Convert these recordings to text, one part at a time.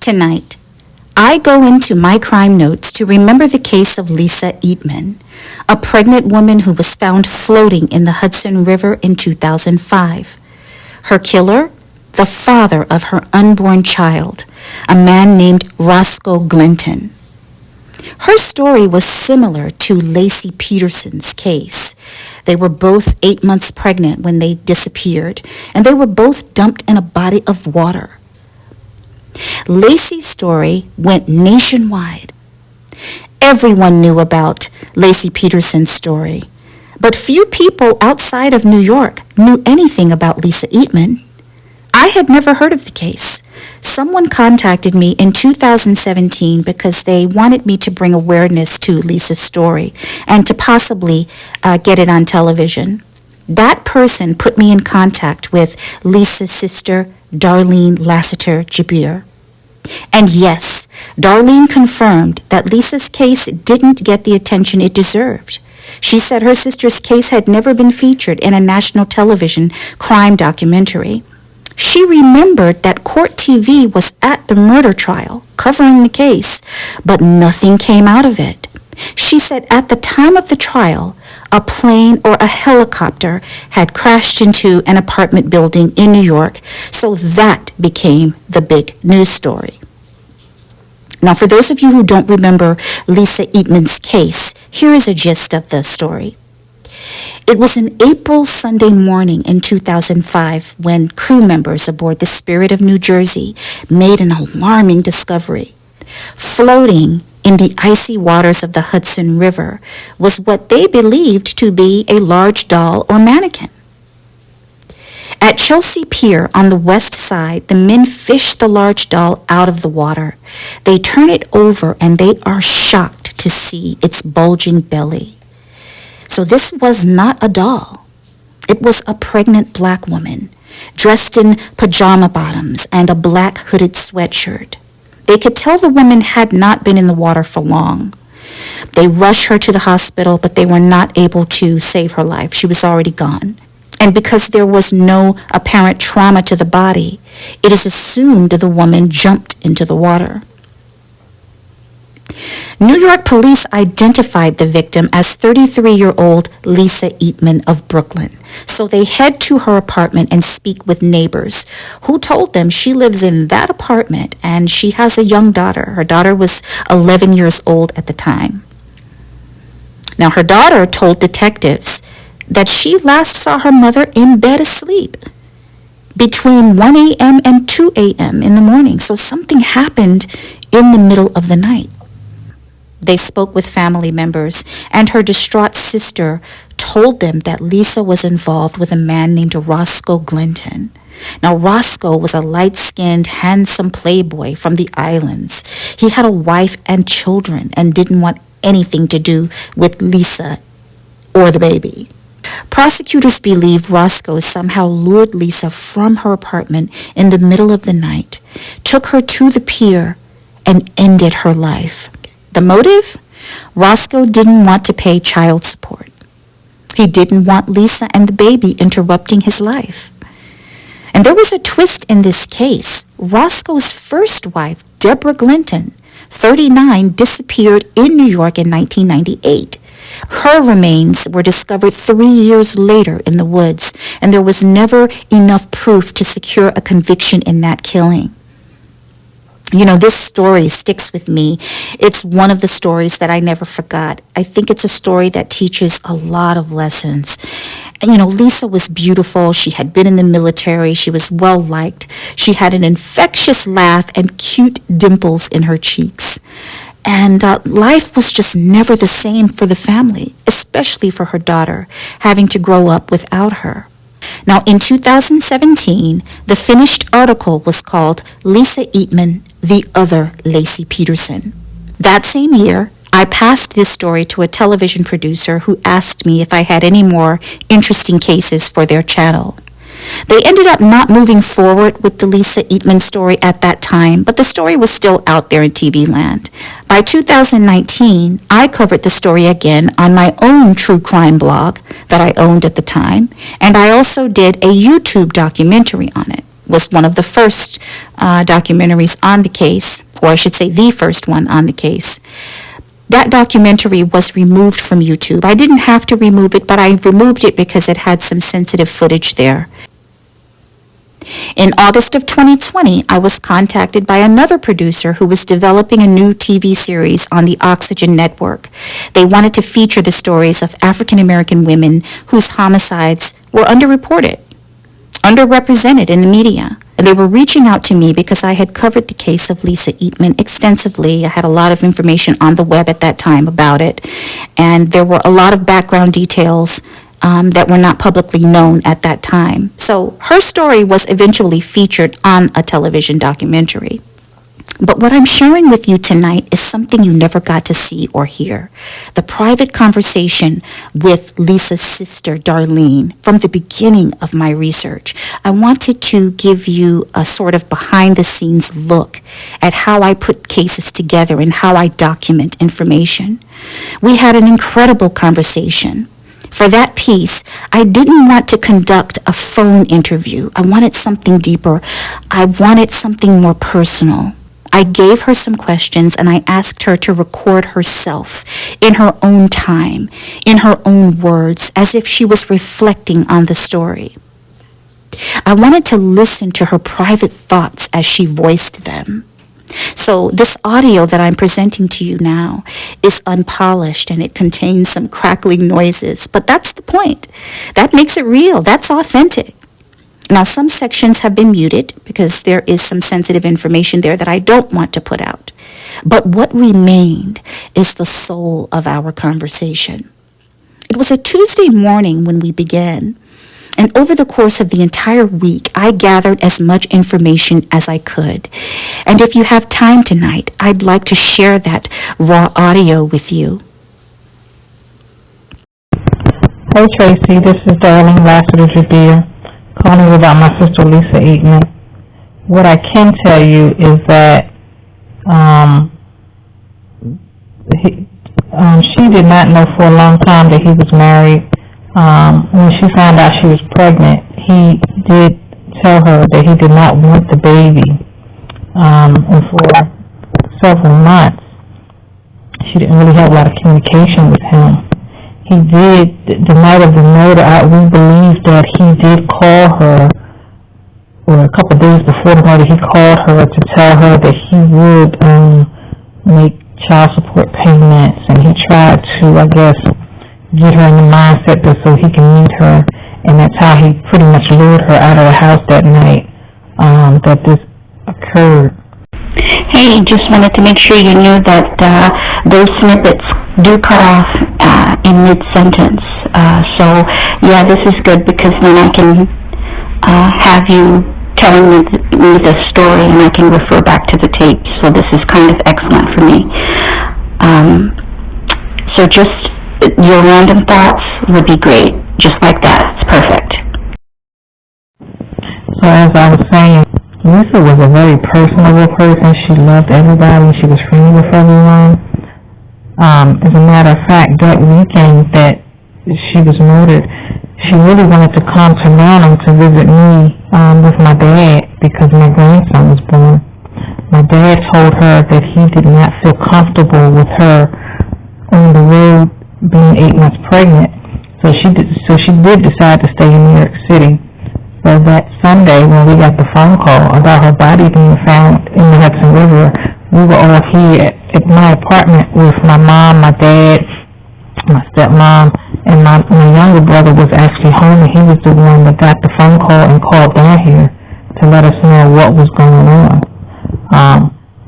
Tonight, I go into my crime notes to remember the case of Lisa Eatmon, a pregnant woman who was found floating in the Hudson River in 2005. Her killer, the father of her unborn child, a man named Roscoe Glinton. Her story was similar to Laci Peterson's case. They were both 8 months pregnant when they disappeared, and they were both dumped in a body of water. Laci's story went nationwide. Everyone knew about Laci Peterson's story, but few people outside of New York knew anything about Lisa Eatmon. I had never heard of the case. Someone contacted me in 2017 because they wanted me to bring awareness to Lisa's story and to possibly get it on television. That person put me in contact with Lisa's sister, Darlene Lassiter Jabir. And yes, Darlene confirmed that Lisa's case didn't get the attention it deserved. She said her sister's case had never been featured in a national television crime documentary. She remembered that court TV was at the murder trial, covering the case, but nothing came out of it. She said at the time of the trial, a plane or a helicopter had crashed into an apartment building in New York, so that became the big news story. Now, for those of you who don't remember Lisa Eatmon's case, here is a gist of the story. It was an April Sunday morning in 2005 when crew members aboard the Spirit of New Jersey made an alarming discovery. Floating in the icy waters of the Hudson River was what they believed to be a large doll or mannequin. At Chelsea Pier on the west side, the men fish the large doll out of the water. They turn it over and they are shocked to see its bulging belly. So this was not a doll. It was a pregnant black woman, dressed in pajama bottoms and a black hooded sweatshirt. They could tell the woman had not been in the water for long. They rushed her to the hospital, but they were not able to save her life. She was already gone. And because there was no apparent trauma to the body, it is assumed the woman jumped into the water. New York police identified the victim as 33-year-old Lisa Eatmon of Brooklyn. So they head to her apartment and speak with neighbors who told them she lives in that apartment and she has a young daughter. Her daughter was 11 years old at the time. Now, her daughter told detectives that she last saw her mother in bed asleep between 1 a.m. and 2 a.m. in the morning. So something happened in the middle of the night. They spoke with family members, and her distraught sister told them that Lisa was involved with a man named Roscoe Glinton. Now, Roscoe was a light-skinned, handsome playboy from the islands. He had a wife and children and didn't want anything to do with Lisa or the baby. Prosecutors believe Roscoe somehow lured Lisa from her apartment in the middle of the night, took her to the pier, and ended her life. The motive? Roscoe didn't want to pay child support. He didn't want Lisa and the baby interrupting his life. And there was a twist in this case. Roscoe's first wife, Deborah Glinton, 39, disappeared in New York in 1998. Her remains were discovered 3 years later in the woods, and there was never enough proof to secure a conviction in that killing. You know, this story sticks with me. It's one of the stories that I never forgot. I think it's a story that teaches a lot of lessons. And, you know, Lisa was beautiful. She had been in the military. She was well-liked. She had an infectious laugh and cute dimples in her cheeks. And life was just never the same for the family, especially for her daughter, having to grow up without her. Now, in 2017, the finished article was called Lisa Eatmon, the Other Laci Peterson. That same year, I passed this story to a television producer who asked me if I had any more interesting cases for their channel. They ended up not moving forward with the Lisa Eatmon story at that time, but the story was still out there in TV land. By 2019, I covered the story again on my own true crime blog that I owned at the time, and I also did a YouTube documentary on it. was one of the first documentaries on the case, or I should say the first one on the case. That documentary was removed from YouTube. I didn't have to remove it, but I removed it because it had some sensitive footage there. In August of 2020, I was contacted by another producer who was developing a new TV series on the Oxygen Network. They wanted to feature the stories of African American women whose homicides were underreported, underrepresented in the media. And they were reaching out to me because I had covered the case of Lisa Eatmon extensively. I had a lot of information on the web at that time about it, and there were a lot of background details that were not publicly known at that time. So her story was eventually featured on a television documentary. But what I'm sharing with you tonight is something you never got to see or hear. The private conversation with Lisa's sister, Darlene, from the beginning of my research. I wanted to give you a sort of behind-the-scenes look at how I put cases together and how I document information. We had an incredible conversation. For that piece, I didn't want to conduct a phone interview. I wanted something deeper. I wanted something more personal. I gave her some questions and I asked her to record herself in her own time, in her own words, as if she was reflecting on the story. I wanted to listen to her private thoughts as she voiced them. So this audio that I'm presenting to you now is unpolished and it contains some crackling noises, but that's the point. That makes it real. That's authentic. Now, some sections have been muted because there is some sensitive information there that I don't want to put out. But what remained is the soul of our conversation. It was a Tuesday morning when we began, and over the course of the entire week, I gathered as much information as I could. And if you have time tonight, I'd like to share that raw audio with you. Hey Tracy, this is Darlene Lassiter Jabir, calling about my sister Lisa Eatmon. What I can tell you is that she did not know for a long time that he was married. When she found out she was pregnant, he did tell her that he did not want the baby. And for several months, she didn't really have a lot of communication with him. He did, the night of the murder, we believe that he did call her, or a couple of days before the murder, he called her to tell her that he would make child support payments, and he tried to, I guess, get her in the mindset that so he can meet her, and that's how he pretty much lured her out of the house that night that this occurred. Hey, just wanted to make sure you knew that those snippets do cut off in mid-sentence. So, yeah, this is good because then I can have you telling me the story and I can refer back to the tape. So this is kind of excellent for me. So just your random thoughts would be great. Just like that. It's perfect. So as I was saying, Lisa was a very personable person. She loved everybody. She was friendly with everyone. As a matter of fact, that weekend that she was murdered, she really wanted to come to Maryland to visit me with my dad because my grandson was born. My dad told her that he did not feel comfortable with her on the road being 8 months pregnant. So she did decide to stay in New York City. So that Sunday when we got the phone call about her body being found in the Hudson River, we were all here at my apartment with my mom, my dad, my stepmom, and my younger brother was actually home, and he was the one that got the phone call and called down here to let us know what was going on.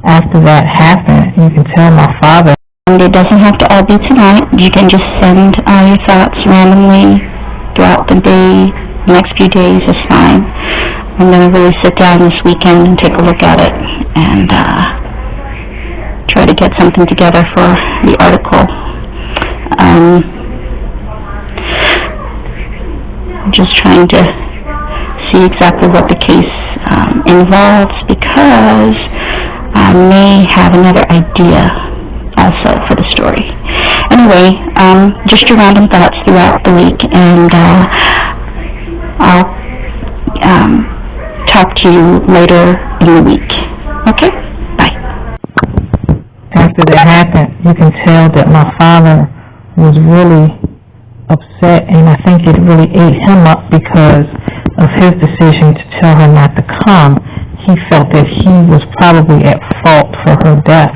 After that happened, you can tell my father. It doesn't have to all be tonight. You can just send your thoughts randomly throughout the day. The next few days is fine. I'm going to really sit down this weekend and take a look at it and try to get something together for the article. Just trying to see exactly what the case involves because I may have another idea also for the story. Anyway, just your random thoughts throughout the week, and I'll talk to you later in the week. Okay? Bye. After that happened, you can tell that my father was really upset, and I think it really ate him up because of his decision to tell her not to come. He felt that he was probably at fault for her death,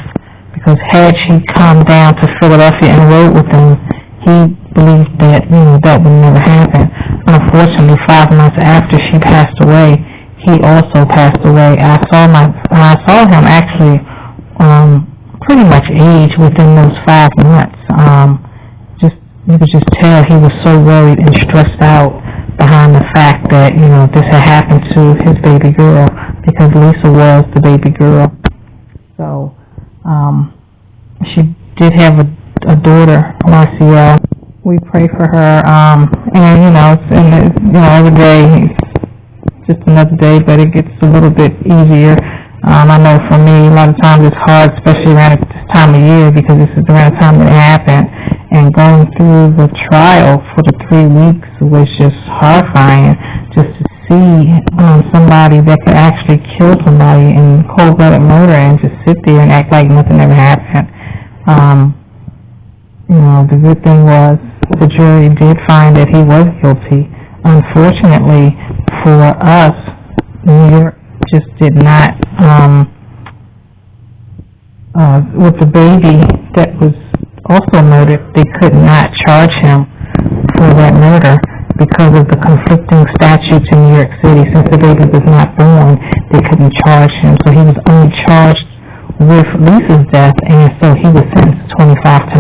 because had she come down to Philadelphia and rode with him, he believed that, that would never happen. Unfortunately, 5 months after she passed away, he also passed away. I saw him actually pretty much age within those 5 months. You could just tell he was so worried and stressed out behind the fact that, this had happened to his baby girl, because Lisa was the baby girl. So, she did have a daughter, Marcia. We pray for her, and every day, it's just another day, but it gets a little bit easier. I know for me, a lot of times it's hard, especially around this time of year, because this is around the time that it happened. And going through the trial for the 3 weeks was just horrifying, just to see somebody that could actually kill somebody in cold-blooded murder and just sit there and act like nothing ever happened. The good thing was the jury did find that he was guilty. Unfortunately for us, New York just did not, with the baby that was also murdered, they could not charge him for that murder because of the conflicting statutes in New York City. Since the baby was not born, they couldn't charge him. So he was only charged with Lisa's death, and so he was sentenced to 25 to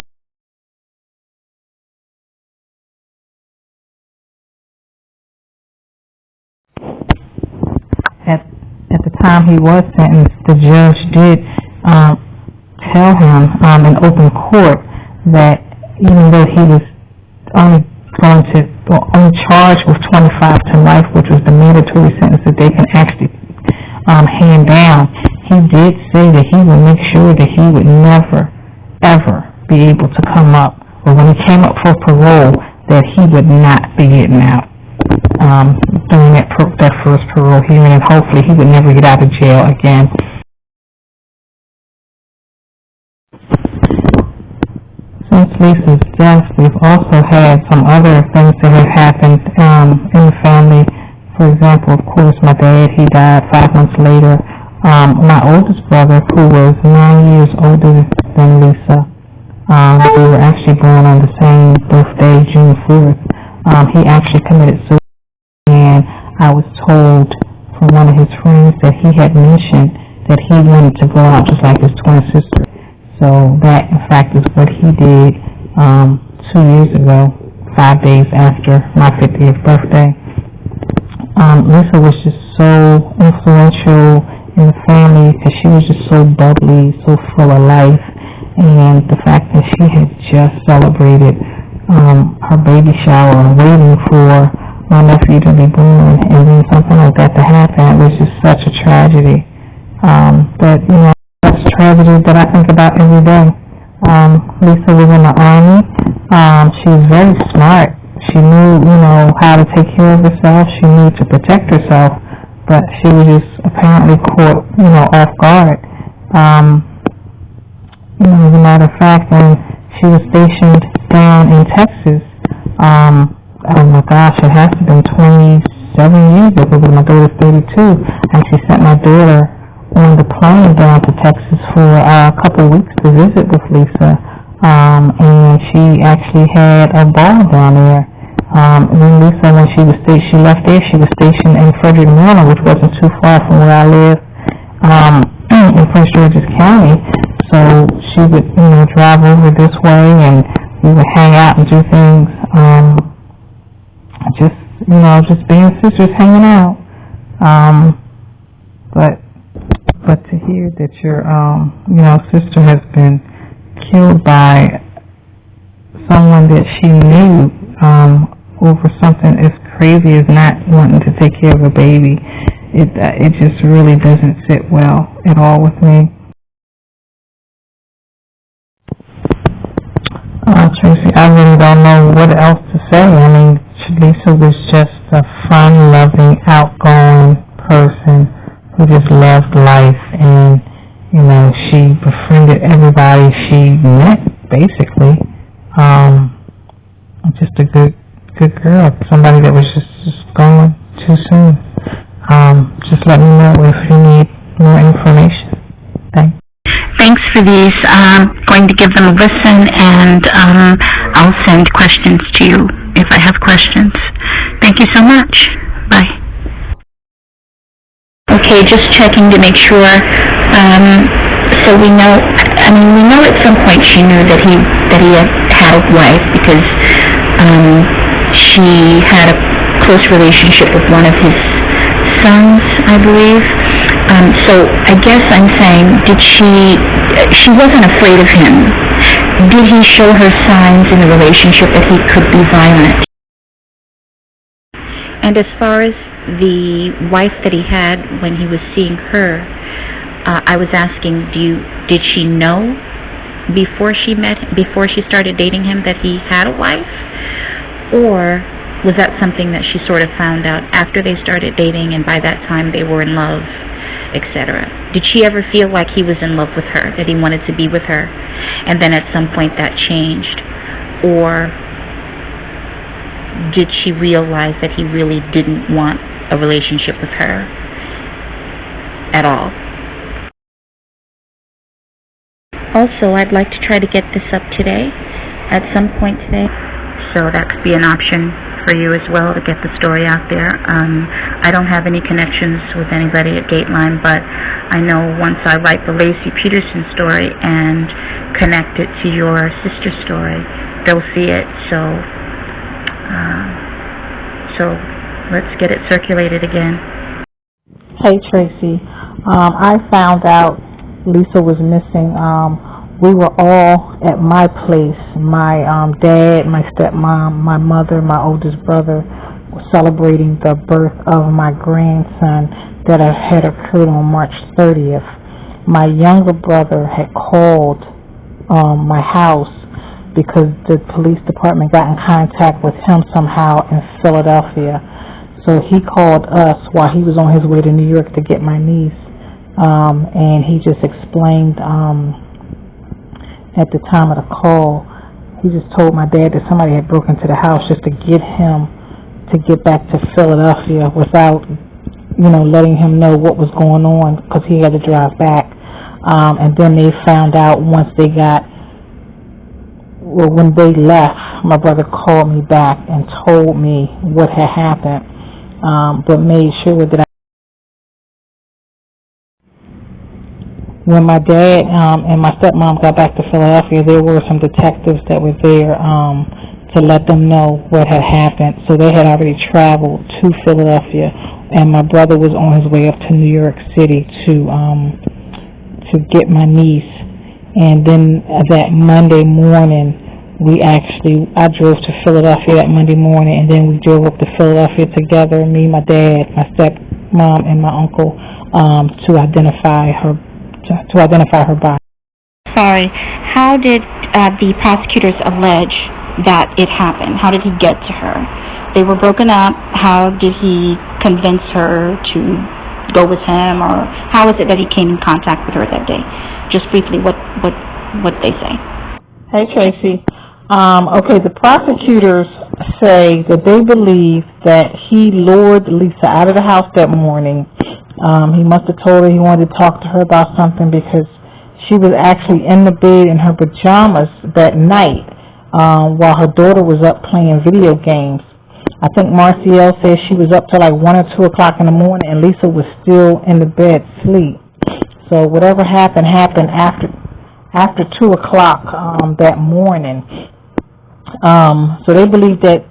At the time he was sentenced, the judge did tell him in open court that even though he was only charged with 25 to life, which was the mandatory sentence that they can actually hand down, he did say that he would make sure that he would never, ever be able to come up, or when he came up for parole, that he would not be getting out during that first parole hearing, and hopefully he would never get out of jail again. Since Lisa's death, we've also had some other things that have happened in the family. For example, of course, my dad, he died 5 months later. My oldest brother, who was 9 years older than Lisa, we were actually born on the same birthday, June 4th. He actually committed suicide, and I was told from one of his friends that he had mentioned that he wanted to go out just like his twin sister. So that, in fact, is what he did 2 years ago, 5 days after my 50th birthday. Lisa was just so influential in the family because she was just so bubbly, so full of life. And the fact that she had just celebrated her baby shower, waiting for my nephew to be born, and then something like that to happen, was just such a tragedy. But, that's a tragedy that I think about every day. Lisa was in the Army. She was very smart. She knew, how to take care of herself. She knew to protect herself, but she was just apparently caught, off guard. As a matter of fact, when she was stationed down in Texas, oh my gosh, it has to have been 27 years ago, because my daughter's 32. I actually sent my daughter on the plane down to Texas for a couple of weeks to visit with Lisa, and she actually had a ball down there. When Lisa, when she left there, she was stationed in Frederick, Maryland, which wasn't too far from where I live, in Prince George's County. So she would, drive over this way, and we would hang out and do things, just being sisters, hanging out. But to hear that your, sister has been killed by someone that she knew, over something as crazy as not wanting to take care of a baby, it just really doesn't sit well at all with me. Tracy, I really don't know what else to say. I mean, Lisa was just a fun-loving, outgoing person who just loved life, and she befriended everybody she met, basically. Just a good girl, somebody that was just gone too soon. Just let me know if you need more information. Thanks. Thanks for these. I'm going to give them a listen, and I'll send questions to you if I have questions. Thank you so much. Bye. Okay, just checking to make sure. So we know at some point she knew that he had a wife, because she had a close relationship with one of his sons, I believe. So I guess I'm saying, she wasn't afraid of him. Did he show her signs in the relationship that he could be violent? And as far as the wife that he had when he was seeing her, I was asking, did she know before she started dating him that he had a wife? Or was that something that she sort of found out after they started dating, and by that time they were in love, etc.? Did she ever feel like he was in love with her, that he wanted to be with her, and then at some point that changed? Or did she realize that he really didn't want a relationship with her at all? Also, I'd like to try to get this up today, at some point today. So that could be an option for you as well, to get the story out there. I don't have any connections with anybody at Gateline, but I know once I write the Lacey Peterson story and connect it to your sister's story, they'll see it. So let's get it circulated again. Hey, Tracy. I found out Lisa was missing. We were all at my place. My dad, my stepmom, my mother, my oldest brother were celebrating the birth of my grandson that had occurred on March 30th. My younger brother had called my house because the police department got in contact with him somehow in Philadelphia. So he called us while he was on his way to New York to get my niece. And he just explained at the time of the call, he just told my dad that somebody had broken into the house just to get him to get back to Philadelphia without, letting him know what was going on, because he had to drive back. And then they found out when they left, my brother called me back and told me what had happened, but made sure that when my dad and my stepmom got back to Philadelphia, there were some detectives that were there to let them know what had happened. So they had already traveled to Philadelphia, and my brother was on his way up to New York City to get my niece. And then that Monday morning, I drove to Philadelphia that Monday morning, and then we drove up to Philadelphia together, me, my dad, my stepmom, and my uncle, to identify her body. Sorry, how did the prosecutors allege that it happened? How did he get to her? They were broken up. How did he convince her to go with him, or how is it that he came in contact with her that day? Just briefly, what they say. Hey, Tracy. Okay, the prosecutors say that they believe that he lured Lisa out of the house that morning. He must have told her he wanted to talk to her about something, because she was actually in the bed in her pajamas that night while her daughter was up playing video games. I think Marcielle said she was up till like 1 or 2 o'clock in the morning, and Lisa was still in the bed asleep. So whatever happened after 2 o'clock that morning. So they believe that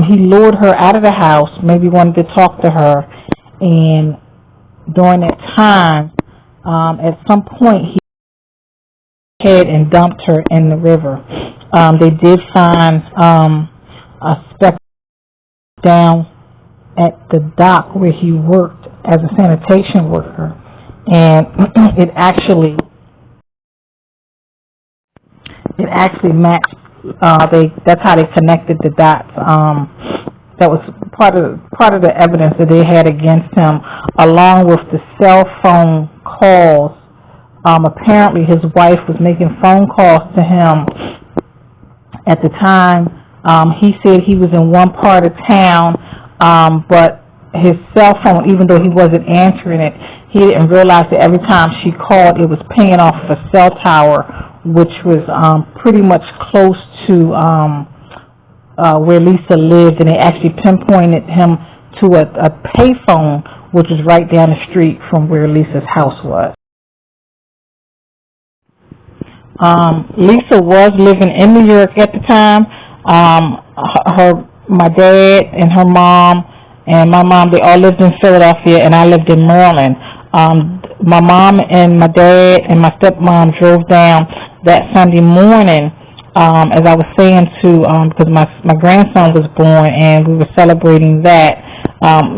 he lured her out of the house, maybe wanted to talk to her, and during that time, at some point, he had and dumped her in the river. They did find a speck down at the dock where he worked as a sanitation worker, and it actually matched. That's how they connected the dots. That was part of the evidence that they had against him, along with the cell phone calls. Apparently, his wife was making phone calls to him at the time. He said he was in one part of town, but his cell phone, even though he wasn't answering it, he didn't realize that every time she called, it was pinging off of a cell tower, which was pretty much close to where Lisa lived, and they actually pinpointed him to a payphone, which was right down the street from where Lisa's house was. Lisa was living in New York at the time. My dad and her mom and my mom, they all lived in Philadelphia, and I lived in Maryland. My mom and my dad and my stepmom drove down that Sunday morning, as I was saying, because my grandson was born and we were celebrating that.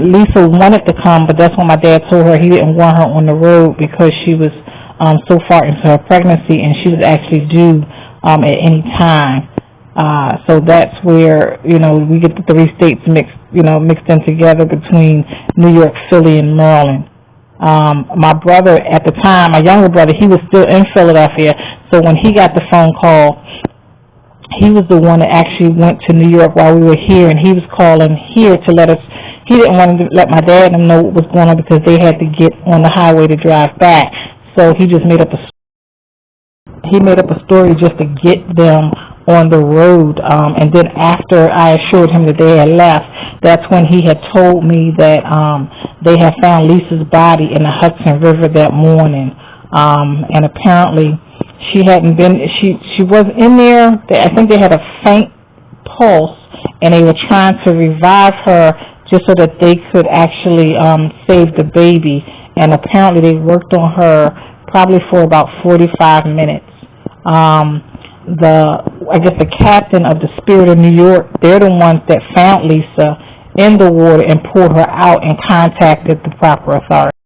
Lisa wanted to come, but that's when my dad told her he didn't want her on the road because she was so far into her pregnancy and she was actually due at any time. So that's where, we get the three states mixed in together between New York, Philly, and Maryland. My brother at the time, my younger brother, he was still in Philadelphia, so when he got the phone call, he was the one that actually went to New York while we were here, and he was calling here to let us. He didn't want to let my dad and them know what was going on because they had to get on the highway to drive back. So he just made up a story just to get them on the road. And then after I assured him that they had left, that's when he had told me that they had found Lisa's body in the Hudson River that morning. And apparently she hadn't been. She was in there. I think they had a faint pulse, and they were trying to revive her just so that they could actually save the baby. And apparently they worked on her probably for about 45 minutes. I guess the captain of the Spirit of New York, they're the ones that found Lisa in the water and pulled her out and contacted the proper authorities.